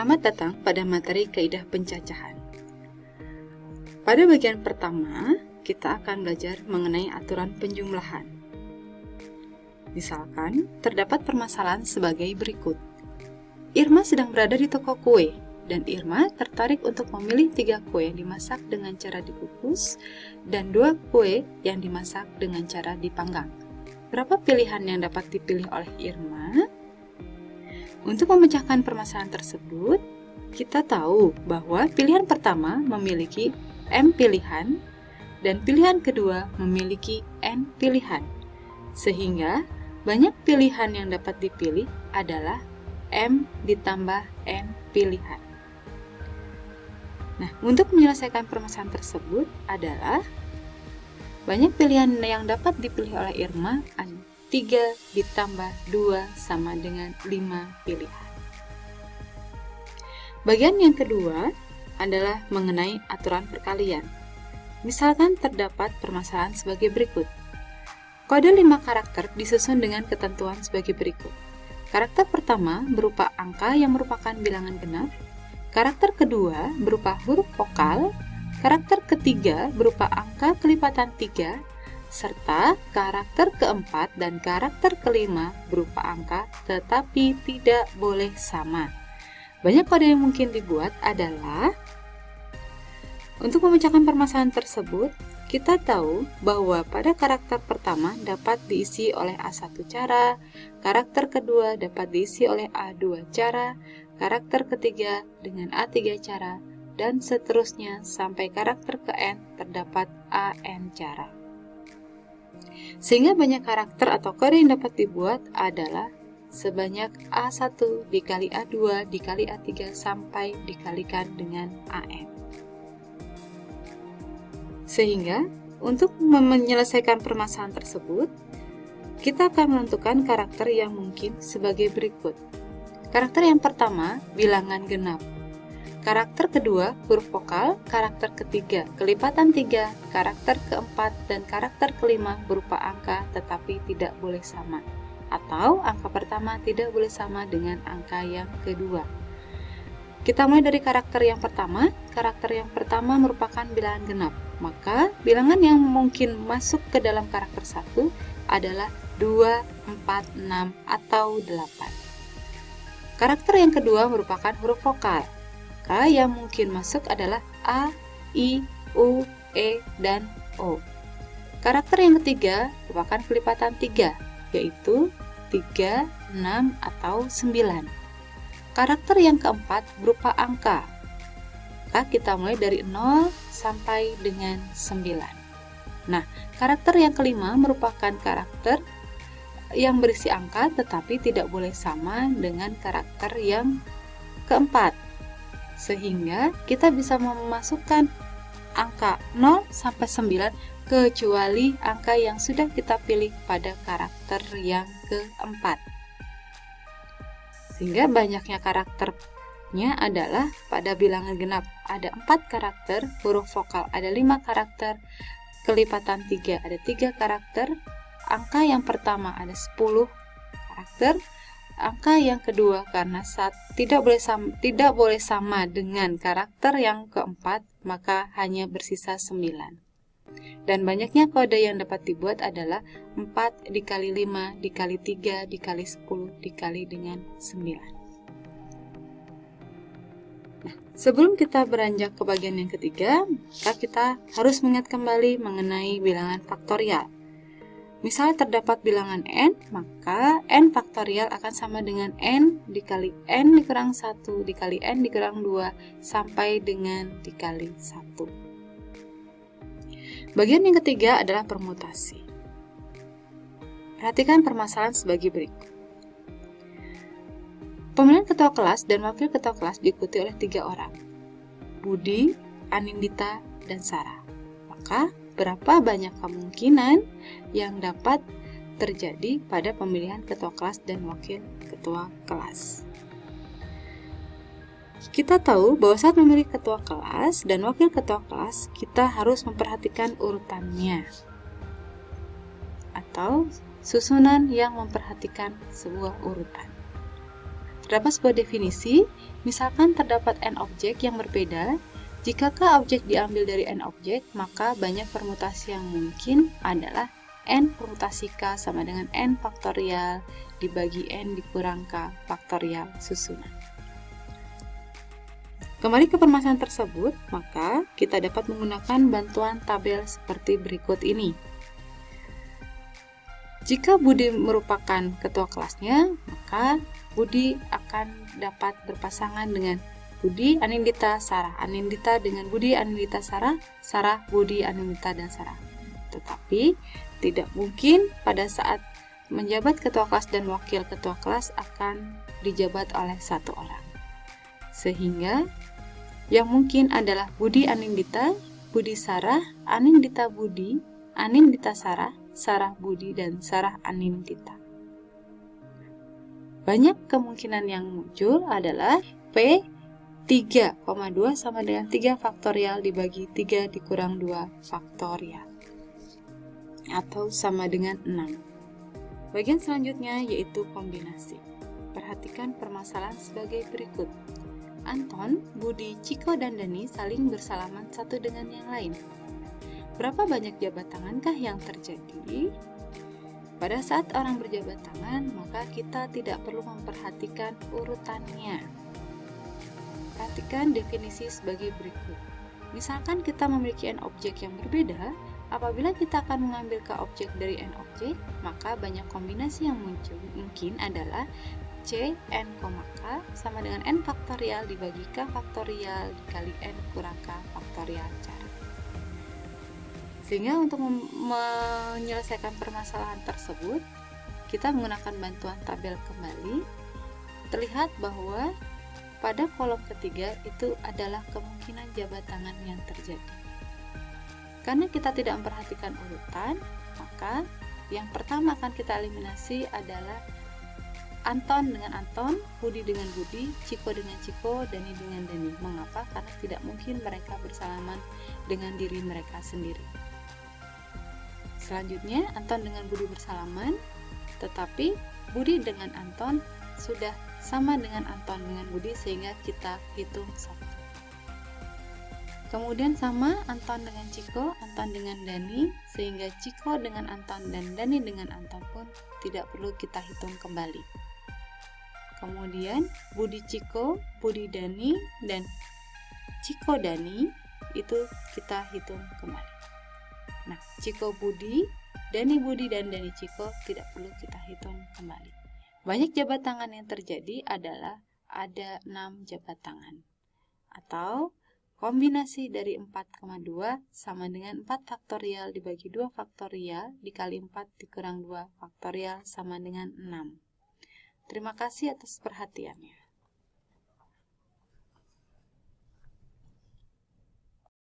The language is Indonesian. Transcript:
Selamat datang pada materi kaidah pencacahan. Pada bagian pertama, kita akan belajar mengenai aturan penjumlahan. Misalkan, terdapat permasalahan sebagai berikut. Irma sedang berada di toko kue, dan Irma tertarik untuk memilih 3 kue yang dimasak dengan cara dikukus, dan 2 kue yang dimasak dengan cara dipanggang. Berapa pilihan yang dapat dipilih oleh Irma? Untuk memecahkan permasalahan tersebut, kita tahu bahwa pilihan pertama memiliki M pilihan dan pilihan kedua memiliki N pilihan. Sehingga banyak pilihan yang dapat dipilih adalah M ditambah N pilihan. Nah, untuk menyelesaikan permasalahan tersebut adalah banyak pilihan yang dapat dipilih oleh Irma 3 ditambah 2 sama dengan 5 pilihan. Bagian yang kedua adalah mengenai aturan perkalian. Misalkan terdapat permasalahan sebagai berikut. Kode 5 karakter disusun dengan ketentuan sebagai berikut. Karakter pertama berupa angka yang merupakan bilangan genap. Karakter kedua berupa huruf vokal. Karakter ketiga berupa angka kelipatan 3. Serta karakter keempat dan karakter kelima berupa angka tetapi tidak boleh sama. Banyak kode yang mungkin dibuat adalah untuk memecahkan permasalahan tersebut, kita tahu bahwa pada karakter pertama dapat diisi oleh A1 cara, karakter kedua dapat diisi oleh A2 cara, karakter ketiga dengan A3 cara, dan seterusnya sampai karakter ke N terdapat AN cara. Sehingga banyak karakter atau kode yang dapat dibuat adalah sebanyak A1 dikali A2 dikali A3 sampai dikalikan dengan AN. Sehingga untuk menyelesaikan permasalahan tersebut, kita akan menentukan karakter yang mungkin sebagai berikut. Karakter yang pertama, bilangan genap. Karakter kedua, huruf vokal. Karakter ketiga, kelipatan 3. Karakter keempat dan karakter kelima berupa angka tetapi tidak boleh sama. Atau angka pertama tidak boleh sama dengan angka yang kedua. Kita mulai dari karakter yang pertama. Karakter yang pertama merupakan bilangan genap. Maka bilangan yang mungkin masuk ke dalam karakter 1 adalah 2, 4, 6, atau 8. Karakter yang kedua merupakan huruf vokal. Yang mungkin masuk adalah A, I, U, E, dan O. Karakter yang ketiga merupakan kelipatan 3, yaitu 3, 6, atau 9. Karakter yang keempat berupa angka. Kita mulai dari 0 sampai dengan 9. Nah, karakter yang kelima merupakan karakter yang berisi angka tetapi tidak boleh sama dengan karakter yang keempat. Sehingga kita bisa memasukkan angka 0 sampai 9 kecuali angka yang sudah kita pilih pada karakter yang keempat. Sehingga banyaknya karakternya adalah pada bilangan genap ada 4 karakter, huruf vokal ada 5 karakter, kelipatan 3 ada 3 karakter, angka yang pertama ada 10 karakter, angka yang kedua karena tidak boleh sama dengan karakter yang keempat, maka hanya bersisa 9. Dan banyaknya kode yang dapat dibuat adalah 4 dikali 5 dikali 3 dikali 10 dikali dengan 9. Nah, sebelum kita beranjak ke bagian yang ketiga, maka kita harus mengingat kembali mengenai bilangan faktorial. Misal terdapat bilangan N, maka N faktorial akan sama dengan N dikali N dikurang 1 dikali N dikurang 2 sampai dengan dikali 1. Bagian yang ketiga adalah permutasi. Perhatikan permasalahan sebagai berikut. Pemilihan ketua kelas dan wakil ketua kelas diikuti oleh 3 orang, Budi, Anindita, dan Sarah. Maka berapa banyak kemungkinan yang dapat terjadi pada pemilihan ketua kelas dan wakil ketua kelas? Kita tahu bahwa saat memilih ketua kelas dan wakil ketua kelas, kita harus memperhatikan urutannya atau susunan yang memperhatikan sebuah urutan. Terdapat sebuah definisi, misalkan terdapat n objek yang berbeda. Jika k objek diambil dari n objek, maka banyak permutasi yang mungkin adalah n permutasi k sama dengan n faktorial dibagi n dikurang k faktorial susunan. Kembali ke permasalahan tersebut, maka kita dapat menggunakan bantuan tabel seperti berikut ini. Jika Budi merupakan ketua kelasnya, maka Budi akan dapat berpasangan dengan Budi, Anindita, Sarah. Anindita dengan Budi, Anindita, Sarah. Sarah, Budi, Anindita, dan Sarah. Tetapi tidak mungkin pada saat menjabat ketua kelas dan wakil ketua kelas akan dijabat oleh satu orang. Sehingga yang mungkin adalah Budi Anindita, Budi Sarah, Anindita Budi, Anindita Sarah, Sarah Budi, dan Sarah Anindita. Banyak kemungkinan yang muncul adalah P 3,2 sama dengan 3 faktorial dibagi 3 dikurang 2 faktorial, atau sama dengan 6. Bagian selanjutnya yaitu kombinasi. Perhatikan permasalahan sebagai berikut. Anton, Budi, Ciko, dan Dani saling bersalaman satu dengan yang lain. Berapa banyak jabat tangankah yang terjadi? Pada saat orang berjabat tangan, maka kita tidak perlu memperhatikan urutannya. Perhatikan definisi sebagai berikut. Misalkan kita memiliki n objek yang berbeda, apabila kita akan mengambil k objek dari n objek, maka banyak kombinasi yang muncul mungkin adalah C n, k sama dengan n faktorial dibagi k faktorial dikali n kurang k faktorial cara. Sehingga untuk menyelesaikan permasalahan tersebut, kita menggunakan bantuan tabel kembali. Terlihat bahwa pada kolom ketiga itu adalah kemungkinan jabat tangan yang terjadi. Karena kita tidak memperhatikan urutan, maka yang pertama akan kita eliminasi adalah Anton dengan Anton, Budi dengan Budi, Ciko dengan Ciko, Dani dengan Dani. Mengapa? Karena tidak mungkin mereka bersalaman dengan diri mereka sendiri. Selanjutnya, Anton dengan Budi bersalaman, tetapi Budi dengan Anton sudah sama dengan Anton dengan Budi, sehingga kita hitung satu. Kemudian sama Anton dengan Ciko, Anton dengan Dani, sehingga Ciko dengan Anton dan Dani dengan Anton pun tidak perlu kita hitung kembali. Kemudian Budi Ciko, Budi Dani, dan Ciko Dani itu kita hitung kembali. Nah, Ciko Budi, Dani Budi, dan Dani Ciko tidak perlu kita hitung kembali. Banyak jabat tangan yang terjadi adalah ada 6 jabat tangan. Atau kombinasi dari 4,2 sama dengan 4 faktorial dibagi 2 faktorial dikali 4 dikurang 2 faktorial sama dengan 6. Terima kasih atas perhatiannya.